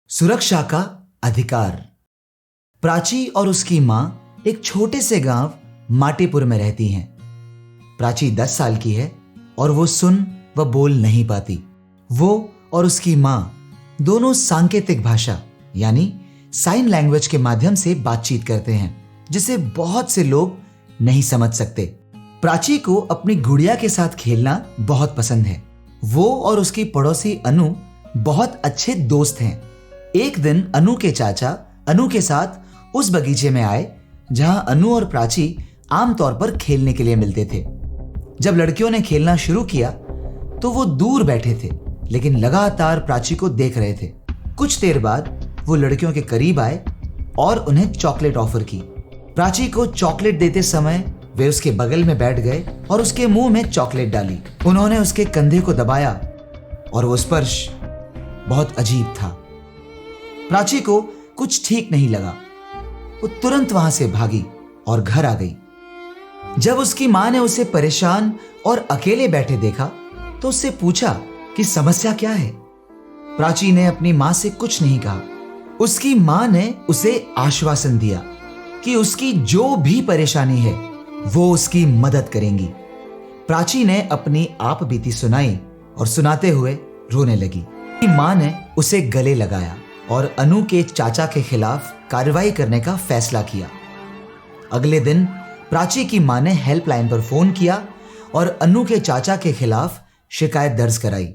सुरक्षा का अधिकार। प्राची और उसकी मां एक छोटे से गांव माटीपुर में रहती हैं। प्राची 10 साल की है और वो सुन व बोल नहीं पाती। वो और उसकी मां दोनों सांकेतिक भाषा यानी साइन लैंग्वेज के माध्यम से बातचीत करते हैं, जिसे बहुत से लोग नहीं समझ सकते। प्राची को अपनी गुड़िया के साथ खेलना बहुत पसंद है। वो और उसकी पड़ोसी अनु बहुत अच्छे दोस्त हैं। एक दिन अनु के चाचा अनु के साथ उस बगीचे में आए जहां अनु और प्राची आमतौर पर खेलने के लिए मिलते थे। जब लड़कियों ने खेलना शुरू किया तो वो दूर बैठे थे, लेकिन लगातार प्राची को देख रहे थे। कुछ देर बाद वो लड़कियों के करीब आए और उन्हें चॉकलेट ऑफर की। प्राची को चॉकलेट देते समय वे उसके बगल में बैठ गए और उसके मुंह में चॉकलेट डाली। उन्होंने उसके कंधे को दबाया और वो स्पर्श बहुत अजीब था। प्राची को कुछ ठीक नहीं लगा। वो तुरंत वहां से भागी और घर आ गई। जब उसकी मां ने उसे परेशान और अकेले बैठे देखा तो उससे पूछा कि समस्या क्या है। प्राची ने अपनी मां से कुछ नहीं कहा। उसकी मां ने उसे आश्वासन दिया कि उसकी जो भी परेशानी है वो उसकी मदद करेंगी। प्राची ने अपनी आप बीती सुनाई और सुनाते हुए रोने लगी। मां ने उसे गले लगाया और अनु के चाचा के खिलाफ कार्रवाई करने का फैसला किया। अगले दिन प्राची की मां ने हेल्पलाइन पर फोन किया और अनु के चाचा के खिलाफ शिकायत दर्ज कराई।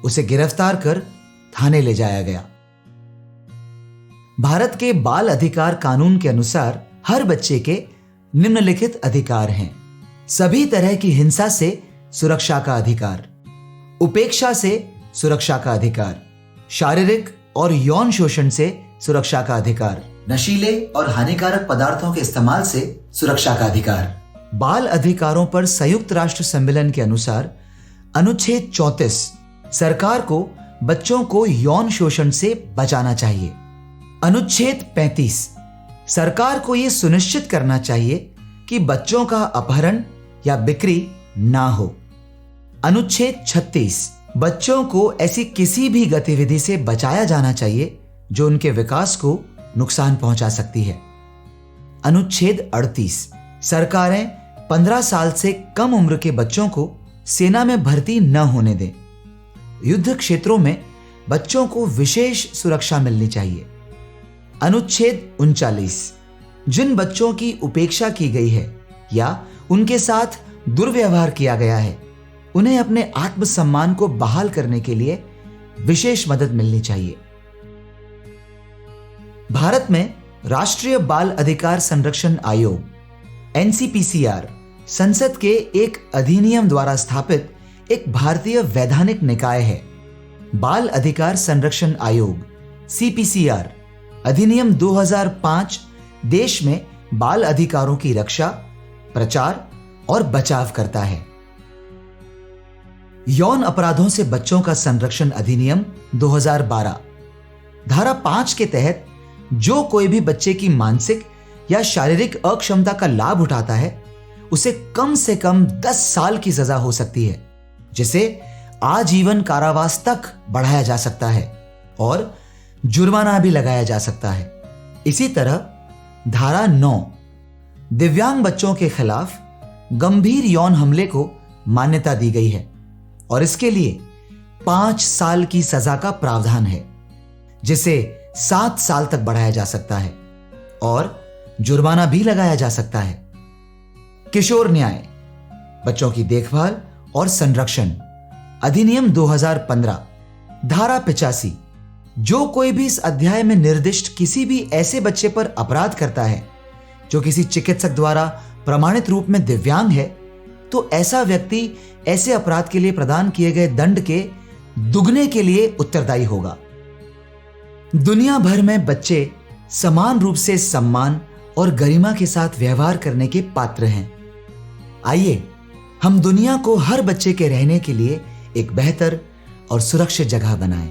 उसे गिरफ्तार कर थाने ले जाया गया। भारत के बाल अधिकार कानून के अनुसार हर बच्चे के निम्नलिखित अधिकार हैं। सभी तरह की हिंसा से सुरक्षा का अधिकार, उपेक्षा से सुरक्षा का अधिकार, शारीरिक और यौन शोषण से सुरक्षा का अधिकार, नशीले और हानिकारक पदार्थों के इस्तेमाल से सुरक्षा का अधिकार। बाल अधिकारों पर संयुक्त राष्ट्र सम्मेलन के अनुसार अनुच्छेद 34 सरकार को बच्चों को यौन शोषण से बचाना चाहिए। अनुच्छेद 35 सरकार को यह सुनिश्चित करना चाहिए कि बच्चों का अपहरण या बिक्री ना हो। अनुच्छेद 36 बच्चों को ऐसी किसी भी गतिविधि से बचाया जाना चाहिए जो उनके विकास को नुकसान पहुंचा सकती है। अनुच्छेद 38 सरकारें 15 साल से कम उम्र के बच्चों को सेना में भर्ती न होने दें। युद्ध क्षेत्रों में बच्चों को विशेष सुरक्षा मिलनी चाहिए। अनुच्छेद 39 जिन बच्चों की उपेक्षा की गई है या उनके साथ दुर्व्यवहार किया गया है, उन्हें अपने आत्मसम्मान को बहाल करने के लिए विशेष मदद मिलनी चाहिए। भारत में राष्ट्रीय बाल अधिकार संरक्षण आयोग NCPCR संसद के एक अधिनियम द्वारा स्थापित एक भारतीय वैधानिक निकाय है। बाल अधिकार संरक्षण आयोग CPCR अधिनियम 2005 देश में बाल अधिकारों की रक्षा, प्रचार और बचाव करता है। यौन अपराधों से बच्चों का संरक्षण अधिनियम 2012 धारा 5 के तहत जो कोई भी बच्चे की मानसिक या शारीरिक अक्षमता का लाभ उठाता है उसे कम से कम 10 साल की सजा हो सकती है, जिसे आजीवन कारावास तक बढ़ाया जा सकता है और जुर्माना भी लगाया जा सकता है। इसी तरह धारा 9 दिव्यांग बच्चों के खिलाफ गंभीर यौन हमले को मान्यता दी गई है और इसके लिए 5 साल की सजा का प्रावधान है, जिसे 7 साल तक बढ़ाया जा सकता है और जुर्माना भी लगाया जा सकता है। किशोर न्याय, बच्चों की देखभाल और संरक्षण अधिनियम 2015 धारा 85 जो कोई भी इस अध्याय में निर्दिष्ट किसी भी ऐसे बच्चे पर अपराध करता है जो किसी चिकित्सक द्वारा प्रमाणित रूप में दिव्यांग है, तो ऐसा व्यक्ति ऐसे अपराध के लिए प्रदान किए गए दंड के दुगने के लिए उत्तरदायी होगा। दुनिया भर में बच्चे समान रूप से सम्मान और गरिमा के साथ व्यवहार करने के पात्र हैं। आइए हम दुनिया को हर बच्चे के रहने के लिए एक बेहतर और सुरक्षित जगह बनाएं।